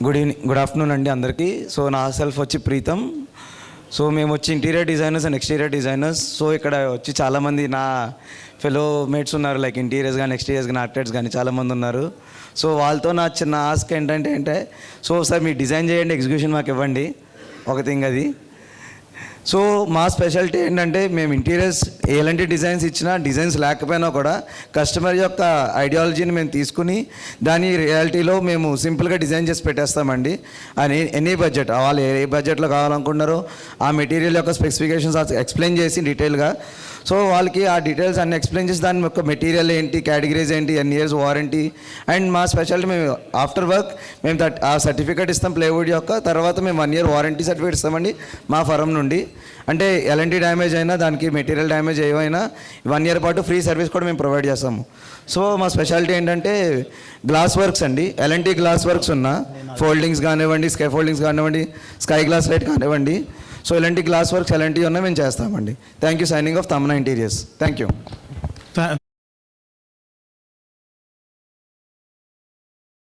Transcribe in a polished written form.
Good afternoon అండి అందరికీ. So నా సెల్ఫ్ వచ్చి ప్రీతం. సో మేము వచ్చి interior designers and exterior designers. So ఇక్కడ వచ్చి చాలామంది నా ఫెలో మేట్స్ ఉన్నారు, లైక్ ఇంటీరియర్స్ కానీ ఎక్స్టీరియర్స్ కానీ ఆర్కిటెక్ట్స్ కానీ చాలామంది ఉన్నారు. సో వాళ్ళతో నా చిన్న ఆస్క్ ఏంటంటే సో సార్ మీరు డిజైన్ చేయండి, ఎగ్జిక్యూషన్ మాకు ఇవ్వండి, ఒక థింగ్ అది. సో మా స్పెషాలిటీ ఏంటంటే మేము ఇంటీరియర్స్ ఎలాంటి డిజైన్స్ ఇచ్చినా, డిజైన్స్ లేకపోయినా కూడా కస్టమర్ యొక్క ఐడియాలజీని మేము తీసుకుని దాని రియాలిటీలో మేము సింపుల్గా డిజైన్ చేసి పెట్టేస్తామండి. అని ఎనీ బడ్జెట్ వాళ్ళు ఏ బడ్జెట్లో కావాలనుకుంటున్నారో ఆ మెటీరియల్ యొక్క స్పెసిఫికేషన్స్ ఎక్స్ప్లెయిన్ చేసి డీటెయిల్గా, సో వాళ్ళకి ఆ డీటెయిల్స్ అన్ని ఎక్స్ప్లెయిన్ చేసి దాని యొక్క మెటీరియల్ ఏంటి, కేటగిరీస్ ఏంటి, ఎన్ ఇయర్స్ వారంటీ. అండ్ మా స్పెషాలిటీ మేము ఆఫ్టర్ వర్క్ మేము ఆ సర్టిఫికేట్ ఇస్తాం ప్లేవుడ్ యొక్క. తర్వాత మేము 1 year వారంటీ సర్టిఫికేట్ ఇస్తామండి మా ఫరం నుండి. అంటే ఎలాంటి డ్యామేజ్ అయినా, దానికి మెటీరియల్ డ్యామేజ్ ఏమైనా 1 year పాటు ఫ్రీ సర్వీస్ కూడా మేము ప్రొవైడ్ చేస్తాము. సో మా స్పెషాలిటీ ఏంటంటే గ్లాస్ వర్క్స్ అండి. ఎలాంటి గ్లాస్ వర్క్స్ ఉన్నా, ఫోల్డింగ్స్ కానివ్వండి, స్కై ఫోల్డింగ్స్ కానివ్వండి, స్కై గ్లాస్ లైట్ కానివ్వండి, సో ఇలాంటి గ్లాస్ వర్క్స్ ఎలాంటివి ఉన్నా మేము చేస్తామండి. Thank you. Signing off Tamannaah interiors. Thank you.